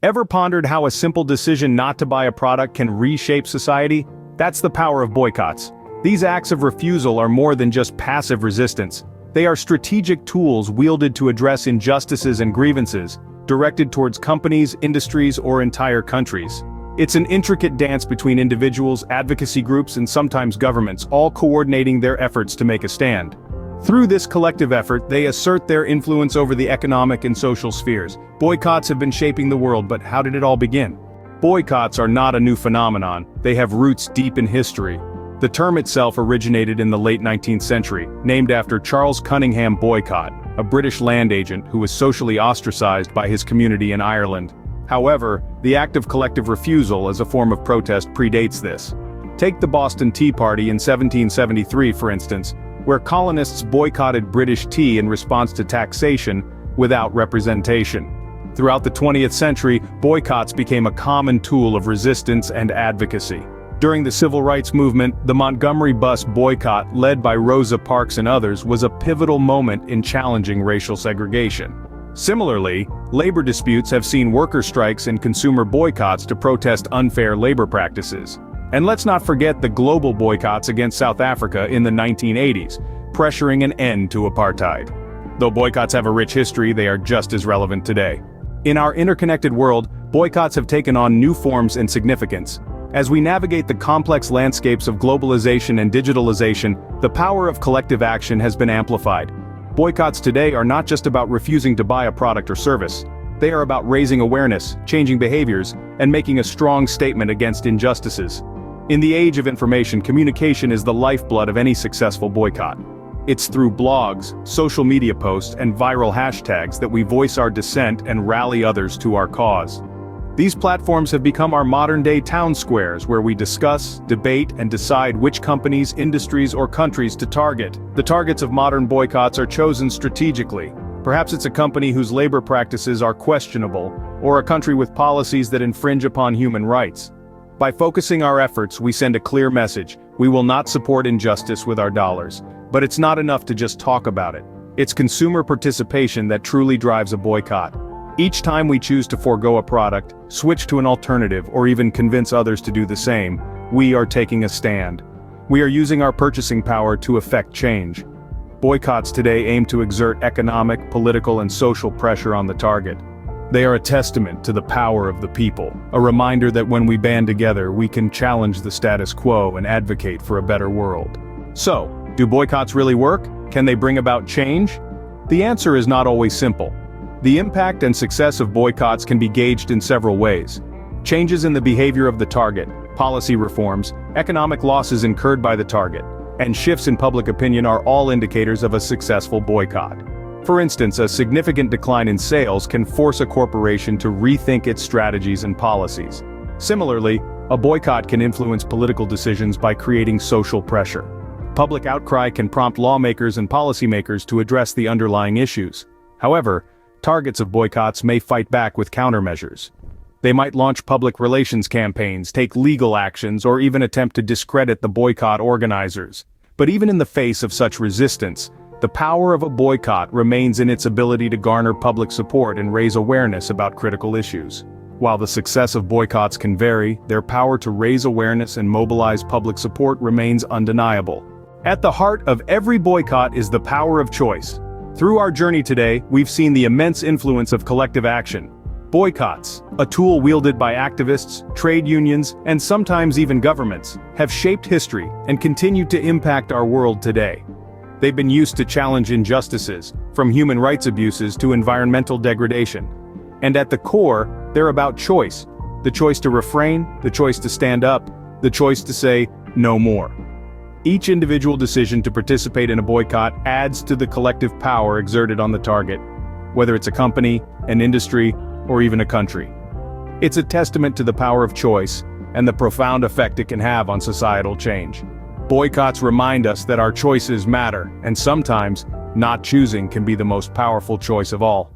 Ever pondered how a simple decision not to buy a product can reshape society? That's the power of boycotts. These acts of refusal are more than just passive resistance. They are strategic tools wielded to address injustices and grievances, directed towards companies, industries, or entire countries. It's an intricate dance between individuals, advocacy groups, and sometimes governments, all coordinating their efforts to make a stand. Through this collective effort, they assert their influence over the economic and social spheres. Boycotts have been shaping the world, but how did it all begin? Boycotts are not a new phenomenon, they have roots deep in history. The term itself originated in the late 19th century, named after Charles Cunningham Boycott, a British land agent who was socially ostracized by his community in Ireland. However, the act of collective refusal as a form of protest predates this. Take the Boston Tea Party in 1773, for instance, where colonists boycotted British tea in response to taxation without representation. Throughout the 20th century, boycotts became a common tool of resistance and advocacy. During the Civil Rights Movement, the Montgomery bus boycott, led by Rosa Parks and others, was a pivotal moment in challenging racial segregation. Similarly, labor disputes have seen worker strikes and consumer boycotts to protest unfair labor practices. And let's not forget the global boycotts against South Africa in the 1980s, pressuring an end to apartheid. Though boycotts have a rich history, they are just as relevant today. In our interconnected world, boycotts have taken on new forms and significance. As we navigate the complex landscapes of globalization and digitalization, the power of collective action has been amplified. Boycotts today are not just about refusing to buy a product or service. They are about raising awareness, changing behaviors, and making a strong statement against injustices. In the age of information, communication is the lifeblood of any successful boycott. It's through blogs, social media posts, and viral hashtags that we voice our dissent and rally others to our cause. These platforms have become our modern-day town squares where we discuss, debate, and decide which companies, industries, or countries to target. The targets of modern boycotts are chosen strategically. Perhaps it's a company whose labor practices are questionable, or a country with policies that infringe upon human rights. By focusing our efforts, we send a clear message: we will not support injustice with our dollars. But it's not enough to just talk about it. It's consumer participation that truly drives a boycott. Each time we choose to forego a product, switch to an alternative, or even convince others to do the same, we are taking a stand. We are using our purchasing power to effect change. Boycotts today aim to exert economic, political, and social pressure on the target. They are a testament to the power of the people, a reminder that when we band together, we can challenge the status quo and advocate for a better world. So, do boycotts really work? Can they bring about change? The answer is not always simple. The impact and success of boycotts can be gauged in several ways. Changes in the behavior of the target, policy reforms, economic losses incurred by the target, and shifts in public opinion are all indicators of a successful boycott. For instance, a significant decline in sales can force a corporation to rethink its strategies and policies. Similarly, a boycott can influence political decisions by creating social pressure. Public outcry can prompt lawmakers and policymakers to address the underlying issues. However, targets of boycotts may fight back with countermeasures. They might launch public relations campaigns, take legal actions, or even attempt to discredit the boycott organizers. But even in the face of such resistance, the power of a boycott remains in its ability to garner public support and raise awareness about critical issues. While the success of boycotts can vary, their power to raise awareness and mobilize public support remains undeniable. At the heart of every boycott is the power of choice. Through our journey today, we've seen the immense influence of collective action. Boycotts, a tool wielded by activists, trade unions, and sometimes even governments, have shaped history and continue to impact our world today. They've been used to challenge injustices, from human rights abuses to environmental degradation. And at the core, they're about choice. The choice to refrain, the choice to stand up, the choice to say, no more. Each individual decision to participate in a boycott adds to the collective power exerted on the target, whether it's a company, an industry, or even a country. It's a testament to the power of choice and the profound effect it can have on societal change. Boycotts remind us that our choices matter, and sometimes, not choosing can be the most powerful choice of all.